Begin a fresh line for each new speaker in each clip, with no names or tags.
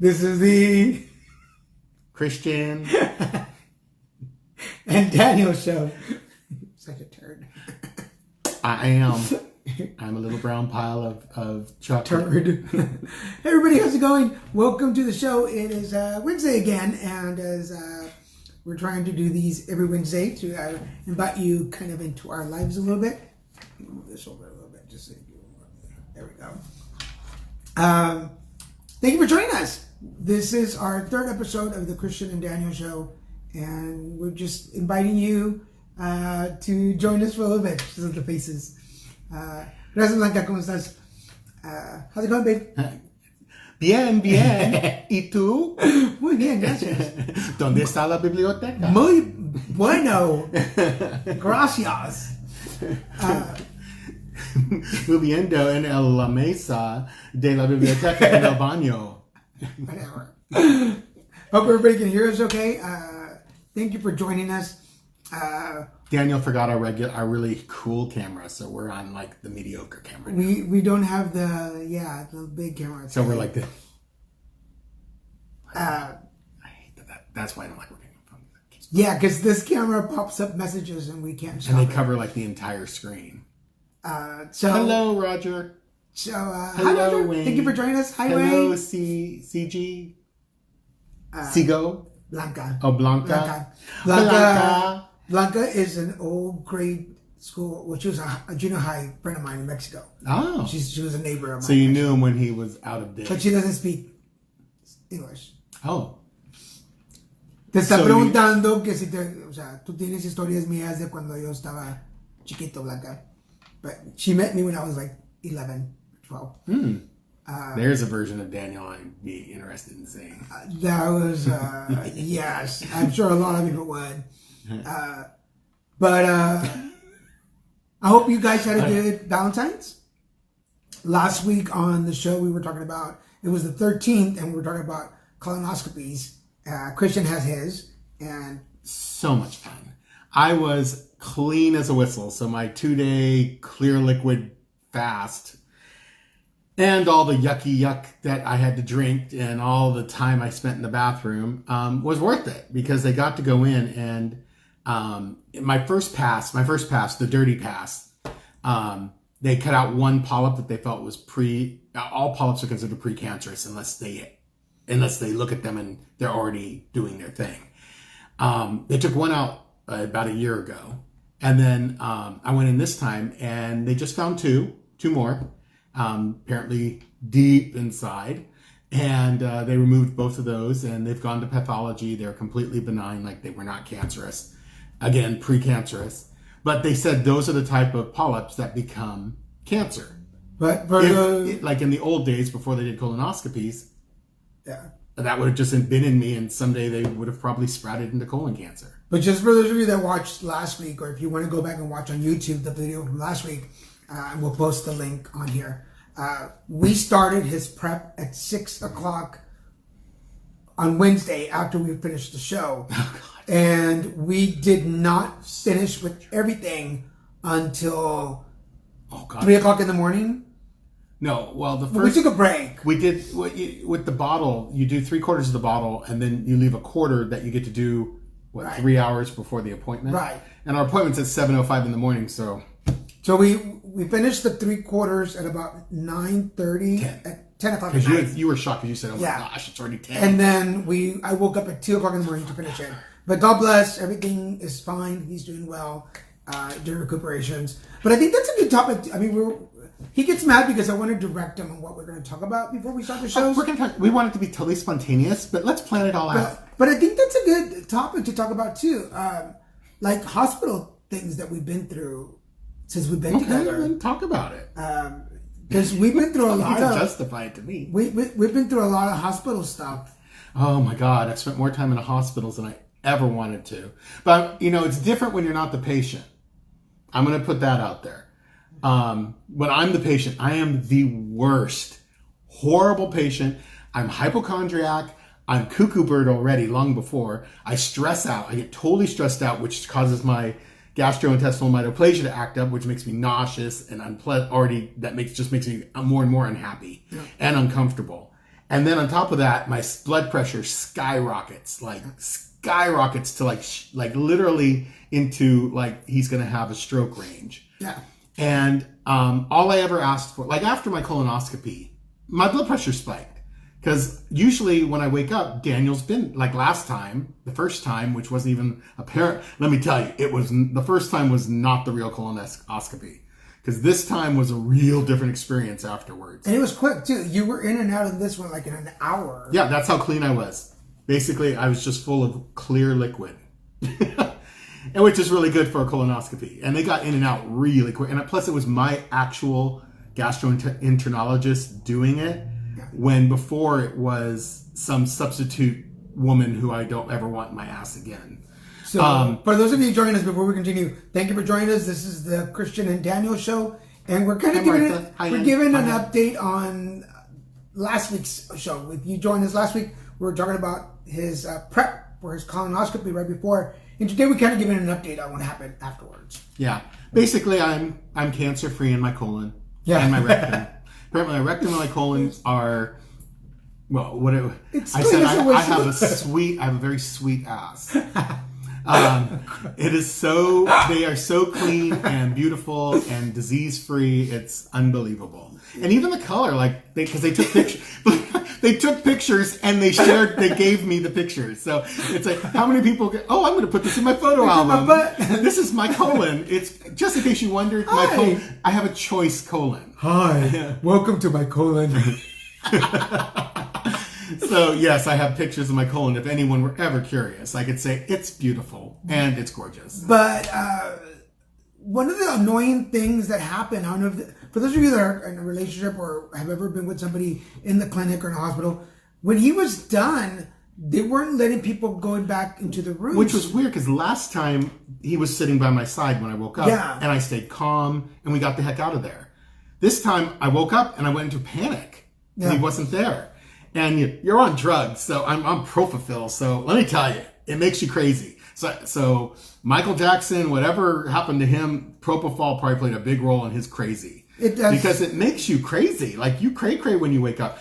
This is the
Christian
and Daniel show. Such a turd.
I am. I'm a little brown pile of chocolate.
Turd. Hey everybody, how's it going? Welcome to the show. It is Wednesday again, and as we're trying to do these every Wednesday to invite you kind of into our lives a little bit. Move this over a little bit, just so you there we go. Thank you for joining us. This is our third episode of the Christian and Daniel show, and we're just inviting you to join us for a little bit. Just the faces. Gracias, Blanca, ¿cómo estás? How's it going, babe?
Bien, bien. ¿Y tú?
Muy bien, gracias.
¿Dónde está la biblioteca?
Muy bueno. Gracias.
Viviendo en la mesa de la biblioteca en el baño.
Whatever. Hope everybody can hear us okay. Thank you for joining us.
Daniel forgot our really cool camera, so we're on like the mediocre camera now.
We don't have the big camera.
So we're like the. I hate that. That's why I don't like working on phones.
Yeah, because this camera pops up messages and we can't stop
And they cover like the entire screen.
So
hello, Roger.
So
hello,
hi, Roger.
Wayne.
Thank you for joining us. Hi,
hello,
Wayne.
CG. Sigo.
Blanca.
Oh, Blanca.
Blanca is an old grade school. Well, she was a junior high friend of mine in Mexico.
Oh.
She was a neighbor of mine.
So you knew him when he was out of date.
But she doesn't speak English.
Oh.
Te está preguntando que si tú tienes historias mías de cuando yo estaba chiquito, Blanca. But she met me when I was like 11, 12.
There's a version of Daniel I'd be interested in seeing.
That was, yes. I'm sure a lot of people would. But I hope you guys had a good Valentine's. Last week on the show we were talking about, it was the 13th, and we were talking about colonoscopies. Christian has his, and
so much fun. I was clean as a whistle, so my 2-day clear liquid fast and all the yucky yuck that I had to drink and all the time I spent in the bathroom was worth it, because they got to go in and my first pass, the dirty pass, they cut out one polyp that they felt was all polyps are considered precancerous unless they look at them and they're already doing their thing. They took one out about a year ago, and then I went in this time and they just found two more, apparently deep inside, and they removed both of those, and they've gone to pathology. They're completely benign, like they were not cancerous, again precancerous, but they said those are the type of polyps that become cancer.
But
like in the old days before they did colonoscopies, that would have just been in me, and someday they would have probably sprouted into colon cancer.
But just for those of you that watched last week, or if you want to go back and watch on YouTube the video from last week, and we'll post the link on here. We started his prep at 6 o'clock on Wednesday after we finished the show.
Oh, God.
And we did not finish with everything until 3 o'clock in the morning.
No, well,
we took a break.
We did, with the bottle, you do 3/4 of the bottle, and then you leave a quarter that you get to do, 3 hours before the appointment?
Right.
And our appointment's at 7:05 in the morning, so...
So we finished the 3/4 at about 9:30 at 10 o'clock.
Because you were shocked because you said, "Oh my gosh, it's already 10."
And then I woke up at 2 o'clock in the morning to finish it. But God bless, everything is fine. He's doing well during recuperations. But I think that's a good topic. I mean, he gets mad because I want to direct him on what we're going to talk about before we start the show.
We want it to be totally spontaneous, but let's plan it all out.
But I think that's a good topic to talk about too, like hospital things that we've been through. Since we've been together,
then talk about it.
Because we've been through a lot of...
justify it to me.
We've been through a lot of hospital stuff.
Oh my God, I've spent more time in hospitals than I ever wanted to. But, it's different when you're not the patient. I'm going to put that out there. When I'm the patient, I am the worst, horrible patient. I'm hypochondriac. I'm cuckoo bird already long before. I stress out. I get totally stressed out, which causes my gastrointestinal mitoplasia to act up, which makes me nauseous and unpleasant. That makes me more and more unhappy and uncomfortable. And then on top of that, my blood pressure skyrockets to like literally into like he's going to have a stroke range.
Yeah.
And all I ever asked for, like after my colonoscopy, my blood pressure spiked. Because usually when I wake up, Daniel's been, like last time, the first time, which wasn't even apparent. Let me tell you, the first time was not the real colonoscopy. Because this time was a real different experience afterwards.
And it was quick too. You were in and out of this one like in an hour.
Yeah, that's how clean I was. Basically, I was just full of clear liquid. And which is really good for a colonoscopy. And they got in and out really quick. And plus it was my actual gastroenterologist doing it. When before it was some substitute woman who I don't ever want in my ass again.
So, for those of you joining us, before we continue, thank you for joining us. This is the Christian and Daniel show, and we're kind of giving an update on last week's show. If you joined us last week, we were talking about his prep for his colonoscopy right before, and today we're kind of giving an update on what happened afterwards.
Yeah, basically, I'm cancer free in my colon and my rectum. Apparently, my rectum and my colon are, well, whatever. I said I have a very sweet ass. It is so, they are so clean and beautiful and disease free. It's unbelievable. And even the color, like, because they took pictures. They took pictures and they gave me the pictures. So it's like, how many people I'm going to put this in my photo album. This is my colon. It's just in case you wondered, my colon. I have a choice colon.
Hi, welcome to my colon.
So yes, I have pictures of my colon. If anyone were ever curious, I could say it's beautiful and it's gorgeous.
But one of the annoying things that happen, I don't know if for those of you that are in a relationship or have ever been with somebody in the clinic or in a hospital, when he was done, they weren't letting people going back into the room.
Which was weird because last time he was sitting by my side when I woke up, and I stayed calm and we got the heck out of there. This time I woke up and I went into panic. And he wasn't there. And you're on drugs, so I'm on Propofol. So let me tell you, it makes you crazy. So Michael Jackson, whatever happened to him, Propofol probably played a big role in his crazy.
It does.
Because it makes you crazy. Like you cray when you wake up.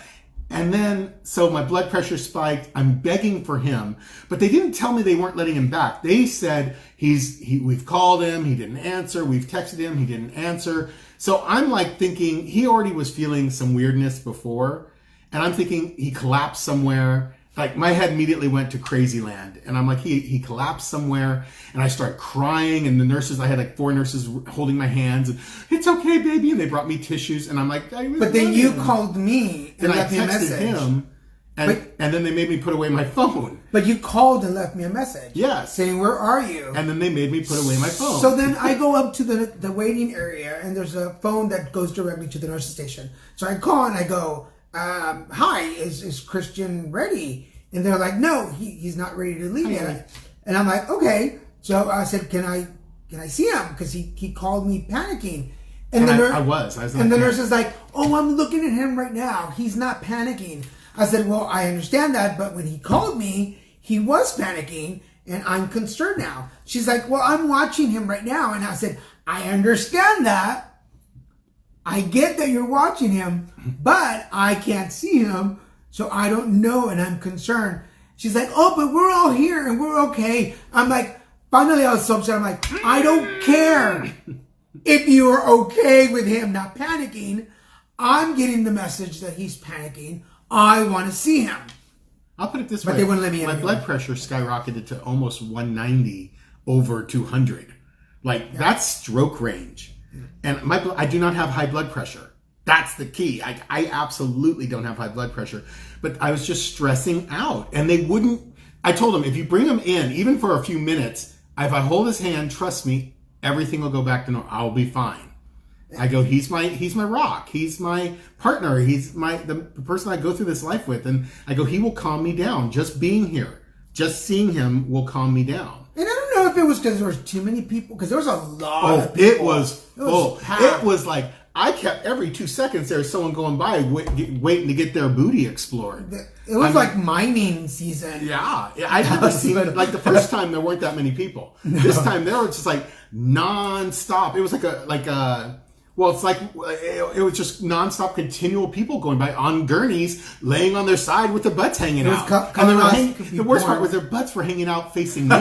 And then, so my blood pressure spiked. I'm begging for him, but they didn't tell me they weren't letting him back. They said we've called him, he didn't answer. We've texted him, he didn't answer. So I'm like thinking he already was feeling some weirdness before. And I'm thinking he collapsed somewhere. Like my head immediately went to crazy land. And I'm like, he collapsed somewhere. And I started crying. And the nurses, I had like 4 nurses holding my hands. And, it's okay, baby. And they brought me tissues. And I'm like,
but then you called me and left me a message.
Him. And then they made me put away my phone.
But you called and left me a message.
Yes.
Saying, where are you?
And then they made me put away my phone.
So then I go up to the waiting area. And there's a phone that goes directly to the nurse's station. So I call and I go, hi, is Christian ready? And they're like, no, he's not ready to leave yet. And I'm like, okay. So I said, can I see him? Because he called me panicking. And
I was
and the nurse is like, oh, I'm looking at him right now. He's not panicking. I said, well, I understand that, but when he called me, he was panicking, and I'm concerned now. She's like, well, I'm watching him right now. And I said, I understand that. I get that you're watching him, but I can't see him, so I don't know, and I'm concerned. She's like, oh, but we're all here, and we're okay. I'm like, finally I was so upset. I'm like, I don't care if you are okay with him not panicking. I'm getting the message that he's panicking. I want to see him.
I'll put it this way.
But they wouldn't let me in.
My blood pressure skyrocketed to almost 190 over 200. Like, that's stroke range. And I do not have high blood pressure. That's the key. I absolutely don't have high blood pressure. But I was just stressing out. And they wouldn't... I told them, if you bring him in, even for a few minutes, if I hold his hand, trust me, everything will go back to normal. I'll be fine. I go, he's my rock. He's my partner. He's the person I go through this life with. And I go, he will calm me down. Just being here, just seeing him will calm me down.
And I don't know if it was because there was too many people, because there was a lot of people.
It was full. It was like, I kept every 2 seconds there was someone going by waiting to get their booty explored.
It was like mining season.
Yeah. I've never seen it. Like the first time there weren't that many people. No. This time there was just like non-stop. It was like a Well, it's like it was just nonstop, continual people going by on gurneys, laying on their side with their butts hanging out. And the worst part was their butts were hanging out facing me.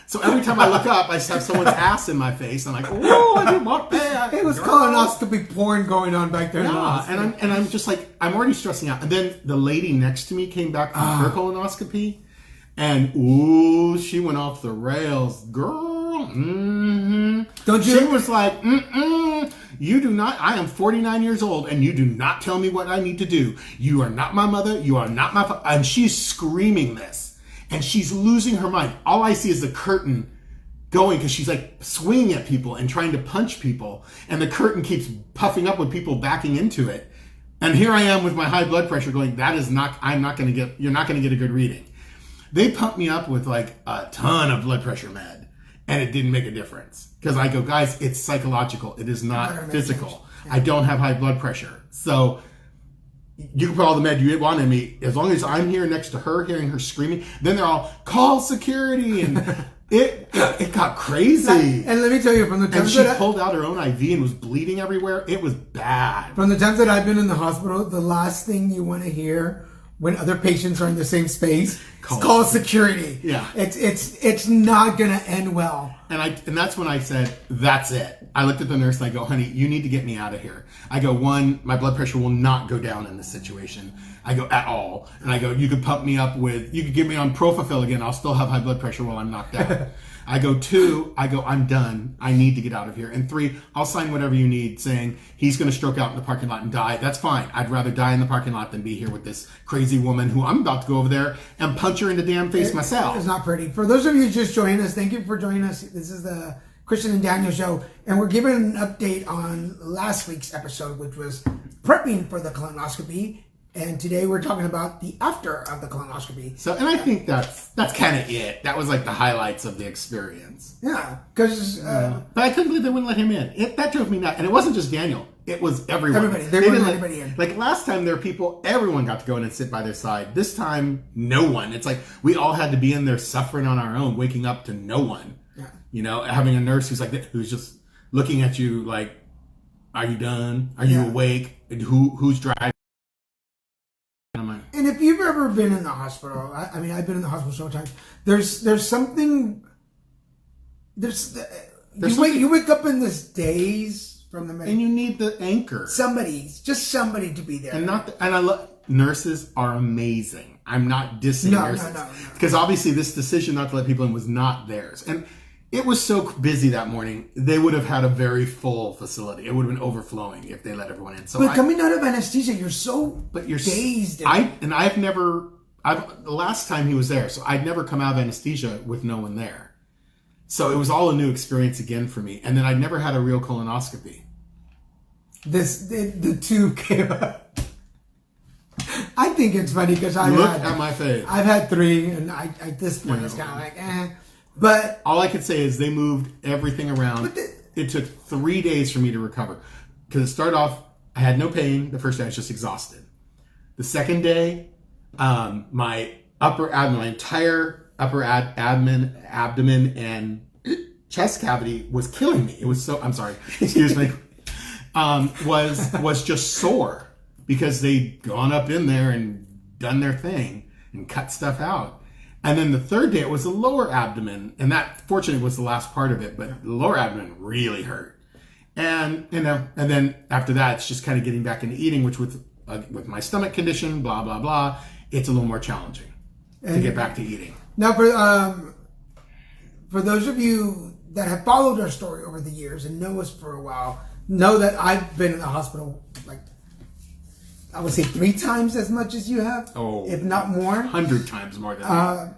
So every time I look up, I just have someone's ass in my face. I'm like, oh, I didn't want that.
It was colonoscopy porn going on back there.
Yeah, and I'm just like, I'm already stressing out. And then the lady next to me came back from her colonoscopy, and ooh, she went off the rails, girl. Mm-hmm.
Don't you?
She was like, you do not, I am 49 years old and you do not tell me what I need to do. You are not my mother. You are not my father. And she's screaming this and she's losing her mind. All I see is the curtain going because she's like swinging at people and trying to punch people. And the curtain keeps puffing up with people backing into it. And here I am with my high blood pressure going, you're not going to get a good reading. They pumped me up with like a ton of blood pressure med. And it didn't make a difference. Because I go, guys, it's psychological. It is not physical. I don't have high blood pressure. So you can put all the med you want in me. As long as I'm here next to her, hearing her screaming, then they're all, call security. And it got crazy.
And let me tell you, from the
time she pulled out her own IV and was bleeding everywhere. It was bad.
From the times that I've been in the hospital, the last thing you want to hear when other patients are in the same space, call security.
Yeah,
it's not gonna end well.
And that's when I said, that's it. I looked at the nurse and I go, honey, you need to get me out of here. I go, one, my blood pressure will not go down in this situation. I go, at all. And I go, you could pump me up you could get me on Propofol again. I'll still have high blood pressure while I'm knocked out. I go, two, I'm done. I need to get out of here. And three, I'll sign whatever you need saying he's going to stroke out in the parking lot and die. That's fine. I'd rather die in the parking lot than be here with this crazy woman who I'm about to go over there and punch her in the damn face myself.
It's not pretty. For those of you just joining us, thank you for joining us. This is the Christian and Daniel show. And we're giving an update on last week's episode, which was prepping for the colonoscopy. And today we're talking about the after of the colonoscopy.
So, and I think that's kind of it. That was like the highlights of the experience.
Yeah, because
but I couldn't believe they wouldn't let him in. That drove me nuts. And it wasn't just Daniel. It was everyone.
Everybody. They wouldn't let anybody in.
Like last time, there were people. Everyone got to go in and sit by their side. This time, no one. It's like we all had to be in there suffering on our own, waking up to no one.
Yeah.
You know, having a nurse who's just looking at you like, "Are you done? Are you awake? And who's driving?"
And if you've ever been in the hospital, I mean, I've been in the hospital so many times. There's something. You wake up in this daze from the
and you need the anchor.
Somebody to be there.
And I love nurses are amazing. I'm not dissing nurses because obviously this decision not to let people in was not theirs. And it was so busy that morning, they would have had a very full facility. It would have been overflowing if they let everyone in. So,
but coming out of anesthesia, you're dazed.
The last time he was there, so I'd never come out of anesthesia with no one there. So it was all a new experience again for me. And then I'd never had a real colonoscopy.
The tube came up. I think it's funny because
Look at my face.
I've had 3, and at this point it's kind of like, eh. But
all I could say is they moved everything around. It took 3 days for me to recover. Because it started off, I had no pain. The first day I was just exhausted. The second day, my entire upper abdomen and chest cavity was killing me. It was so, I'm sorry, excuse me, was just sore because they'd gone up in there and done their thing and cut stuff out. And then the third day, it was the lower abdomen. And that, fortunately, was the last part of it. But the lower abdomen really hurt. And, and then after that, it's just kind of getting back into eating, which with my stomach condition, blah, blah, blah, it's a little more challenging to get back to eating.
Now, for those of you that have followed our story over the years and know us for a while, know that I've been in the hospital, like, I would say 3 times as much as you have, if not more.
100 times more than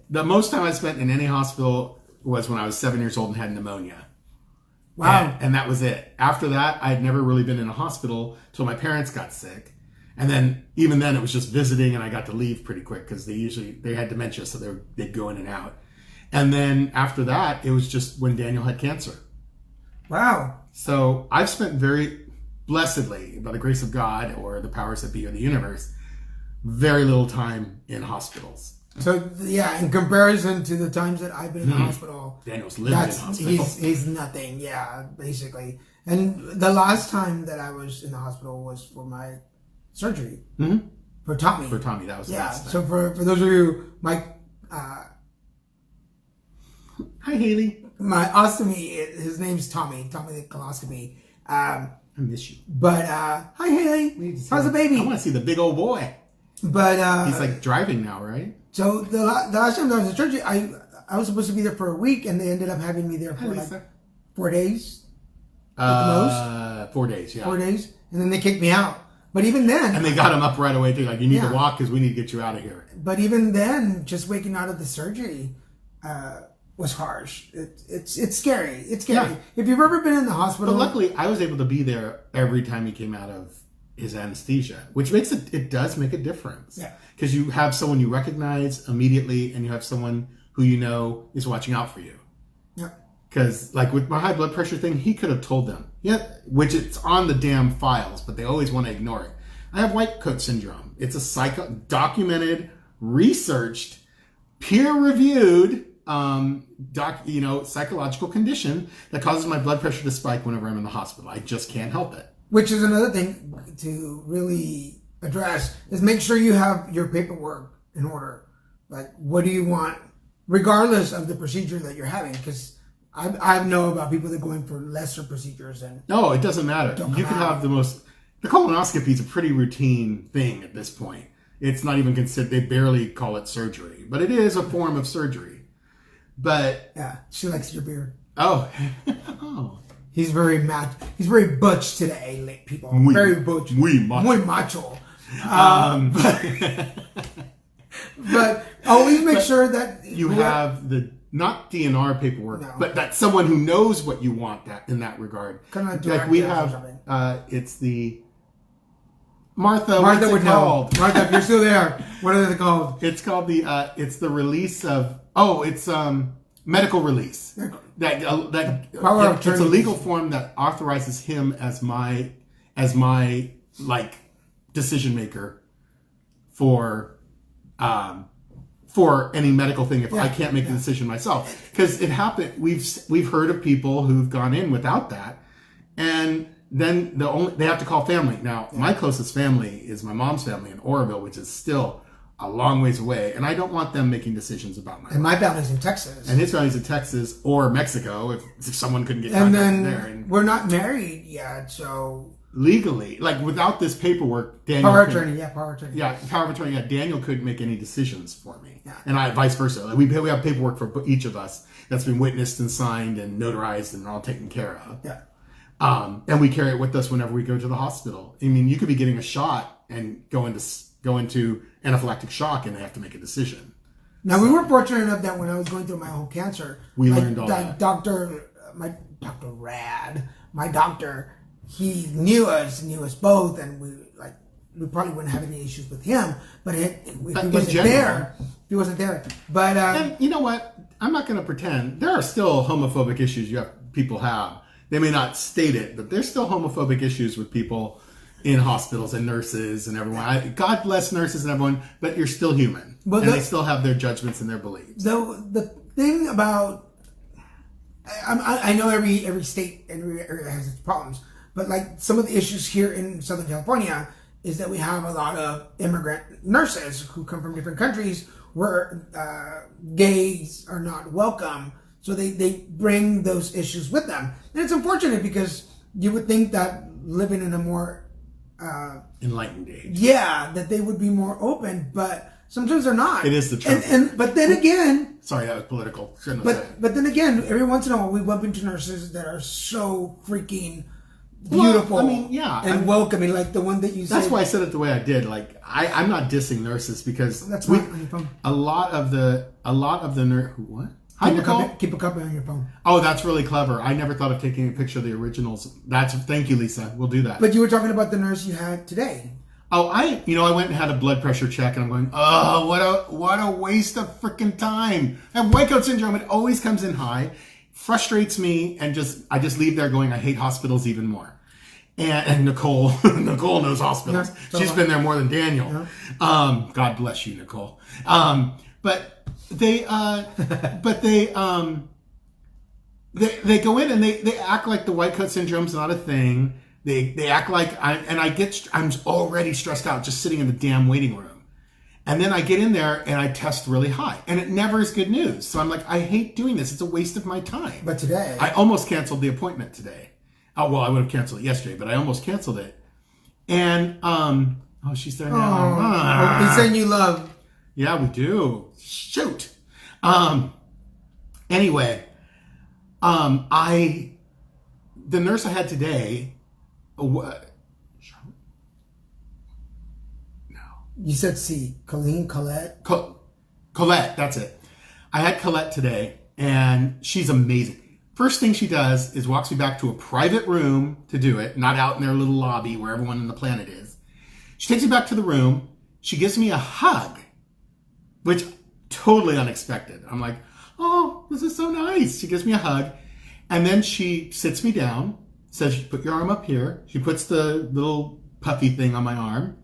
the most time I spent in any hospital was when I was 7 years old and had pneumonia.
Wow.
And that was it. After that, I'd never really been in a hospital till my parents got sick. And then, even then, it was just visiting, and I got to leave pretty quick because they had dementia, so they'd go in and out. And then after that, it was just when Daniel had cancer.
Wow.
So I've spent very blessedly, by the grace of God or the powers that be or the universe, very little time in hospitals.
So yeah, in comparison to the times that I've been in the hospital,
Daniel's lived in hospital.
he's nothing. Yeah, basically. And the last time that I was in the hospital was for my surgery for Tommy.
For Tommy, that was the last time.
So for those of you, my
hi Haley.
My ostomy, his name's Tommy the colonoscopy.
I miss you.
But hi Haley, how's the baby?
I want to see the big old boy.
But
he's like driving now, right?
So the last time I was in surgery, I was supposed to be there for a week, and they ended up having me there for like 4 days. At the most.
4 days, yeah.
4 days, and then they kicked me out. But even then,
and they got him up right away too. Like, you need to walk because we need to get you out of here.
But even then, just waking out of the surgery was harsh. It's scary. It's scary. Yeah. If you've ever been in the hospital,
but luckily, I was able to be there every time he came out of his anesthesia, which makes it does make a difference.
Yeah.
Because you have someone you recognize immediately, and you have someone who you know is watching out for you.
Yeah.
Because, like, with my high blood pressure thing, he could have told them. Yeah, which it's on the damn files, but they always want to ignore it. I have white coat syndrome. It's a documented, researched, peer-reviewed, psychological condition that causes my blood pressure to spike whenever I'm in the hospital. I just can't help it.
Which is another thing to really address, is make sure you have your paperwork in order. Like, what do you want, regardless of the procedure that you're having? Because I know about people that go in for lesser procedures. And
no, it doesn't matter. You can have the colonoscopy is a pretty routine thing at this point. It's not even considered, they barely call it surgery. But it is a form of surgery. But
yeah, she likes your beard.
Oh.
He's very butch today, people. Very butch.
Muy macho.
Muy macho. But always make sure that
you have the not DNR paperwork, but that someone who knows what you want in that regard.
Like we have,
it's the Martha.
Martha would know. Martha, if you're still there, what are they called?
It's called it's the release of. It's medical release. It's a legal form that authorizes him as my like decision maker for any medical thing if I can't make the decision myself, because it happened. We've heard of people who've gone in without that, and then they have to call family. Now my closest family is my mom's family in Oroville, which is still a long ways away, and I don't want them making decisions about my life.
And my family's in Texas.
And his family's in Texas or Mexico if someone couldn't get
contact
there.
And we're not married yet, so
legally, like without this paperwork, Daniel
power of attorney. Yeah,
power of attorney. Yeah, Daniel couldn't make any decisions for me,
yeah.
And I vice versa. Like, we have paperwork for each of us that's been witnessed and signed and notarized and all taken care of.
Yeah.
And we carry it with us whenever we go to the hospital. I mean, you could be getting a shot and go into anaphylactic shock, and they have to make a decision.
Now, we were fortunate enough that when I was going through my whole cancer,
we learned all that.
My doctor, he knew us both, and we probably wouldn't have any issues with him. But if he wasn't there. But
and you know what? I'm not going to pretend. There are still homophobic issues people have. They may not state it, but there's still homophobic issues with people in hospitals and nurses and everyone. God bless nurses and everyone, but you're still human. And they still have their judgments and their beliefs.
The thing about, I know every state and every area has its problems, but like some of the issues here in Southern California is that we have a lot of immigrant nurses who come from different countries where gays are not welcome. So they bring those issues with them. And it's unfortunate because you would think that living in a more
enlightened age.
Yeah, that they would be more open, but sometimes they're not.
It is the truth.
But then again...
Sorry, that was political.
But then again, every once in a while we bump into nurses that are so freaking beautiful and welcoming, like the one that you said.
That's why I said it the way I did. Like, I'm not dissing nurses because...
That's right on your phone.
A lot of the what? Hi, Nicole.
Keep a copy on your phone.
Oh, that's really clever. I never thought of taking a picture of the originals. Thank you, Lisa. We'll do that.
But you were talking about the nurse you had today.
Oh, I went and had a blood pressure check, and I'm going, oh, what a waste of freaking time. I have white coat syndrome. It always comes in high, frustrates me, and I just leave there going, I hate hospitals even more. And Nicole knows hospitals. Yeah, She's been there more than Daniel. Yeah. God bless you, Nicole. But they they go in and they act like the white coat syndrome's not a thing. They act like I'm already stressed out just sitting in the damn waiting room. And then I get in there and I test really high. And it never is good news. So I'm like, I hate doing this. It's a waste of my time.
But today...
I almost canceled the appointment today. Oh, well, I would have canceled it yesterday, but I almost canceled it. And, oh, she's there now.
He's saying you love.
Yeah, we do. Shoot. Anyway, the nurse I had today,
You said C. Colette?
Colette, that's it. I had Colette today, and she's amazing. First thing she does is walks me back to a private room to do it, not out in their little lobby where everyone on the planet is. She takes me back to the room. She gives me a hug, which totally unexpected. I'm like, oh, this is so nice. She gives me a hug, and then she sits me down, says, put your arm up here. She puts the little puffy thing on my arm.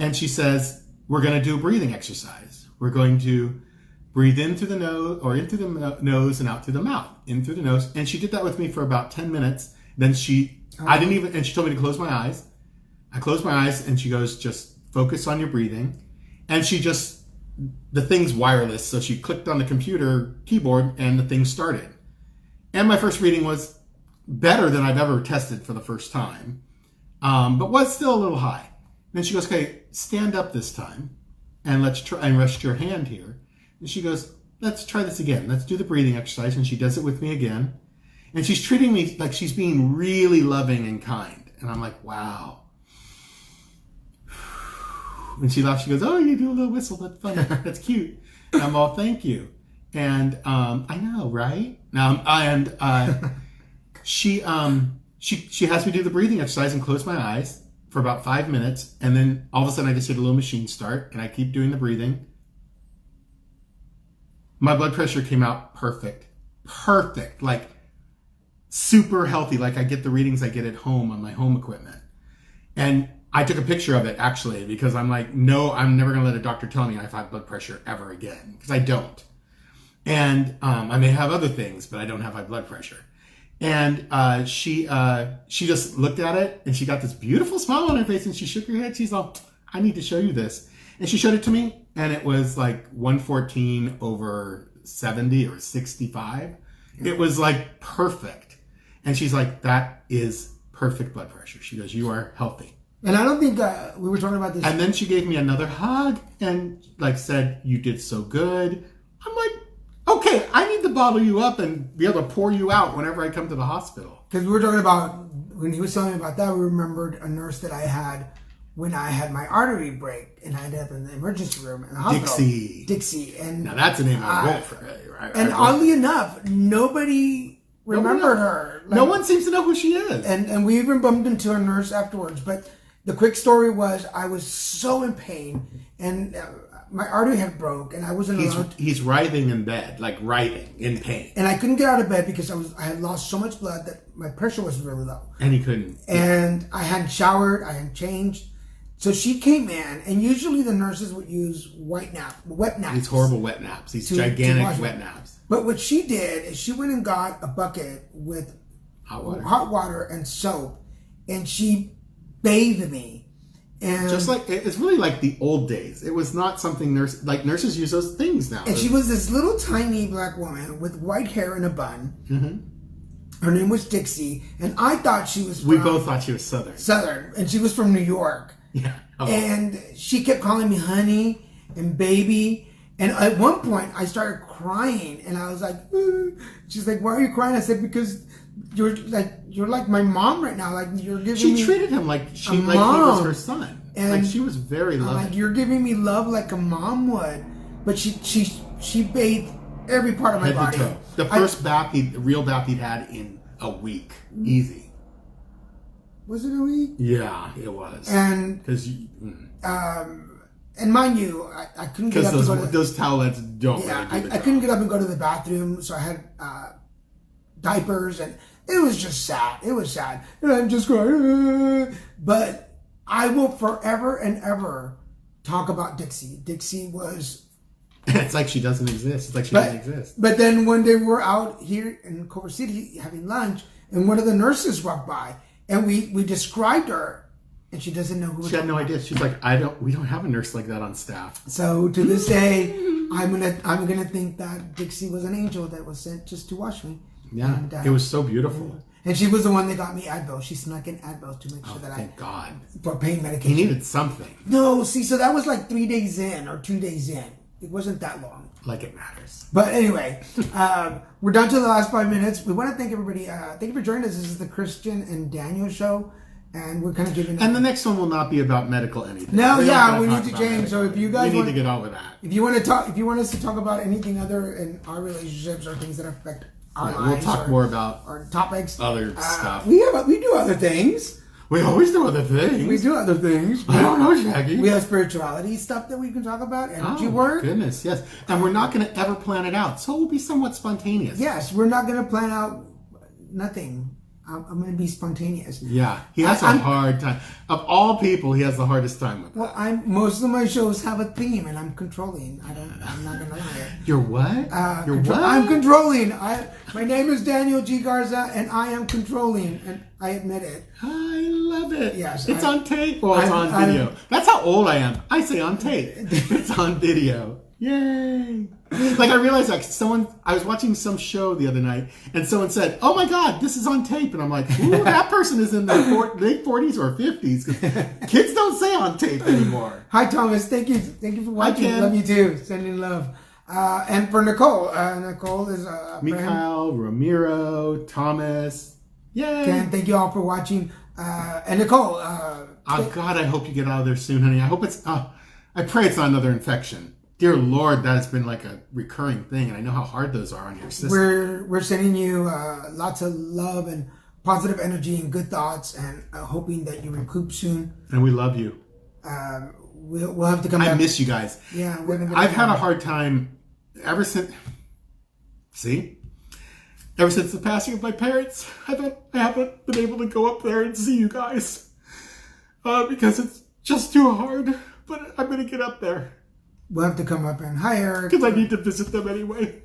And she says, we're going to do a breathing exercise. We're going to breathe in through the nose, or into the nose and out through the mouth, in through the nose. And she did that with me for about 10 minutes. Then she told me to close my eyes. I closed my eyes and she goes, just focus on your breathing. And the thing's wireless. So she clicked on the computer keyboard and the thing started. And my first reading was better than I've ever tested for the first time. But was still a little high. Then she goes, okay, stand up this time and let's try and rest your hand here. And she goes, let's try this again. Let's do the breathing exercise. And she does it with me again. And she's treating me like she's being really loving and kind. And I'm like, wow. When she laughs, she goes, oh, you do a little whistle. That's funny. That's cute. And I'm all, thank you. And I know, right? She has me do the breathing exercise and close my eyes for about 5 minutes, and then all of a sudden I just hit a little machine start, and I keep doing the breathing. My blood pressure came out perfect, like super healthy, like I get the readings I get at home on my home equipment. And I took a picture of it actually, because I'm like, no, I'm never gonna let a doctor tell me I have high blood pressure ever again, because I don't. And I may have other things, but I don't have high blood pressure. And she just looked at it and she got this beautiful smile on her face and she shook her head. She's all, I need to show you this. And she showed it to me and it was like 114/70 or 65. It was like perfect. And she's like, that is perfect blood pressure. She goes, you are healthy.
And I don't think we were talking about this.
And then she gave me another hug and like said, you did so good. I'm like, okay, I need to bottle you up and be able to pour you out whenever I come to the hospital.
Because we were talking about, when he was telling me about that, we remembered a nurse that I had when I had my artery break and I ended up in the emergency room in the hospital.
Dixie.
And
now that's a name I won't forget. Right?
And oddly enough, nobody remembered her.
Like, no one seems to know who she is.
And we even bumped into a nurse afterwards. But the quick story was I was so in pain and my artery had broke and I wasn't allowed to.
He's writhing in bed, like writhing in pain.
And I couldn't get out of bed because I had lost so much blood that my pressure was really low.
And he couldn't.
And I hadn't showered, I hadn't changed. So she came in, and usually the nurses would use wet naps.
These horrible wet naps, these gigantic wet naps.
But what she did is she went and got a bucket with hot water and soap, and she bathed me. And
just like, it's really like the old days. It was not something nurses use those things now.
And she was this little tiny black woman with white hair in a bun. Mm-hmm. Her name was Dixie, and I thought she was
We both thought she was Southern.
And she was from New York.
Yeah. Oh.
And she kept calling me honey and baby. And at one point, I started crying, and I was like, she's like, why are you crying? I said, because you're like my mom right now. Like you're giving me.
She treated him like he was her son. And like she was very loving.
Like you're giving me love like a mom would. But she bathed every part of my body.
To toe. The first real bath he'd had in a week, easy.
Was it a week?
Yeah, it was.
And and mind you, I couldn't get up to go to
those towelettes don't.
Yeah,
really do the
I couldn't get up and go to the bathroom, so I had diapers, and it was just sad. It was sad, and I'm just going. But I will forever and ever talk about Dixie. Dixie was
It's like she doesn't exist. It's like she doesn't exist.
But then one day we're out here in Culver City having lunch, and one of the nurses walked by, and we described her, and she doesn't know who.
She had no idea. She's like, we don't have a nurse like that on staff.
So to this day, I'm gonna think that Dixie was an angel that was sent just to wash me.
Yeah, and, it was so beautiful.
And she was the one that got me Advil. She snuck in Advil to make sure that
thank God.
For pain medication.
He needed something.
No, see, so that was like 3 days in or 2 days in. It wasn't that long.
Like it matters.
But anyway, we're down to the last 5 minutes. We want to thank everybody. Thank you for joining us. This is the Christian and Daniel show. And we're kind of giving...
And the next one will not be about medical anything.
No, we need to change. So if you guys
need to get on with that.
If you want to talk, if you want us to talk about anything other in our relationships or things that affect our lives,
we'll talk more about
our topics,
other stuff.
We do other things.
We always do other things.
We do other things.
I don't know, Shaggy.
We have spirituality stuff that we can talk about. Energy work.
Goodness, yes. And we're not going to ever plan it out, so it will be somewhat spontaneous.
Yes, we're not going to plan out nothing. I'm going to be spontaneous.
Yeah, he has a hard time. Of all people, he has the hardest time with that.
Well, most of my shows have a theme, and I'm controlling. I'm not going to lie.
You're what? You're what?
I'm controlling. My name is Daniel G Garza, and I am controlling, and I admit it.
I love it.
Yes,
it's on tape. Well, it's on video. That's how old I am. I say on tape. It's on video. Yay! Like I realized, I was watching some show the other night, and someone said, "Oh my God, this is on tape," and I'm like, "Ooh, that person is in their late 40s or 50s." Kids don't say on tape anymore.
Hi, Thomas. Thank you for watching. Love you too. Sending love. And for Nicole, Nicole is
Mikhail, Ramiro, Thomas. Yay!
Ken, thank you all for watching. And Nicole.
God, I hope you get out of there soon, honey. I hope it's. I pray it's not another infection. Dear Lord, that has been like a recurring thing, and I know how hard those are on your system.
We're sending you lots of love and positive energy and good thoughts, and hoping that you recoup soon.
And we love you.
We'll have to come back.
I miss you guys.
Yeah,
I've had a hard time ever since. See, ever since the passing of my parents, I haven't been able to go up there and see you guys because it's just too hard. But I'm gonna get up there.
We'll have to come up and hi Eric.
Because I need to visit them anyway.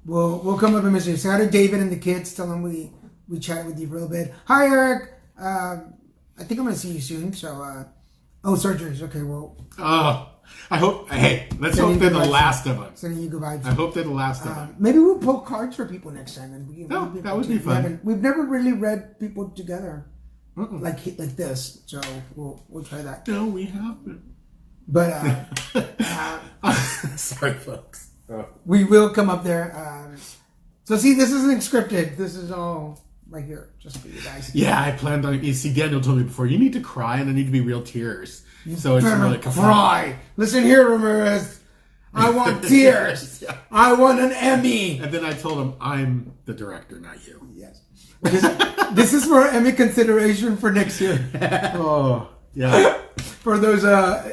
We'll come up and visit you. Say hi to David and the kids. Tell them we chatted with you for a little bit. Hi Eric. I think I'm gonna see you soon. So surgeries. Okay, well.
I hope. Hey, let's hope they're the last of them.
Sending you goodbye.
I hope they're the last of them.
Maybe we'll pull cards for people next time. And
that would be fun.
We've never really read people together like this. So we'll try that.
No, we haven't.
But
sorry, folks.
We will come up there. So see, this isn't scripted. This is all right here, just for you guys.
Yeah, I planned on. You see, Daniel told me before, you need to cry, and there need to be real tears. So it's really
cry. Listen here, Ramirez. I want tears. Yeah. I want an Emmy.
And then I told him, I'm the director, not you.
Yes. This is for Emmy consideration for next year.
Oh, yeah.
For those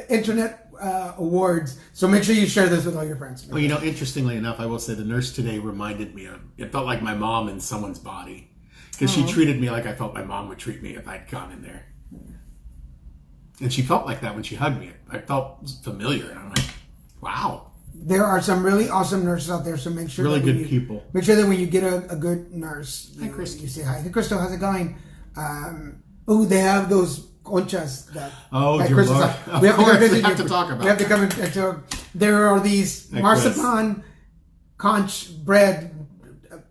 internet awards. So make sure you share this with all your friends.
Well, interestingly enough, I will say the nurse today reminded me of, it felt like my mom in someone's body. Because she treated me like I felt my mom would treat me if I'd gone in there. And she felt like that when she hugged me. I felt familiar. And I'm like, wow.
There are some really awesome nurses out there, so make sure
really good people.
Make sure that when you get a good nurse,
hi, Crystal.
You say hi. Hey, Crystal, how's it going? They have those conchas that.
Oh,
that
dear Lord.
We have
to talk about.
We have to come and so there are these marzipan conch bread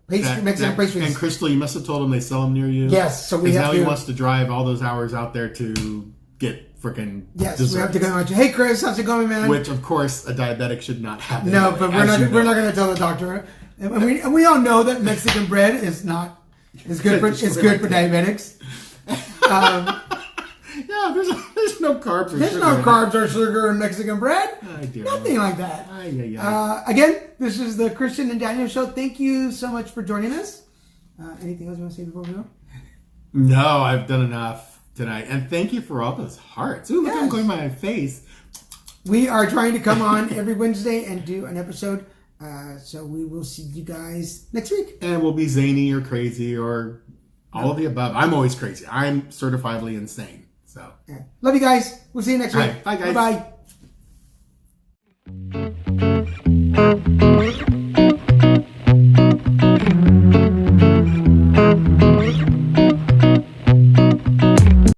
Mexican pastries.
And Crystal, you must have told them they sell them near you.
Yes, so we have
now
to.
He wants to drive all those hours out there to get freaking desserts.
We have to go and hey Chris, how's it going, man?
Which of course a diabetic should not have.
No, anyway, but we're not going to tell the doctor. And we all know that Mexican bread is not good for diabetics.
Yeah, there's no carbs.
There's no carbs or sugar in Mexican bread. Nothing like that. Again, this is the Christian and Daniel show. Thank you so much for joining us. Anything else you want to say before we go?
No, I've done enough tonight. And thank you for all those hearts. Ooh, look, I'm going by my face.
We are trying to come on every Wednesday and do an episode. So we will see you guys next week.
And we'll be zany or crazy or all of the above. I'm always crazy. I'm certifiably insane. So,
love you guys. We'll see you next week.
Bye, guys.
Bye-bye.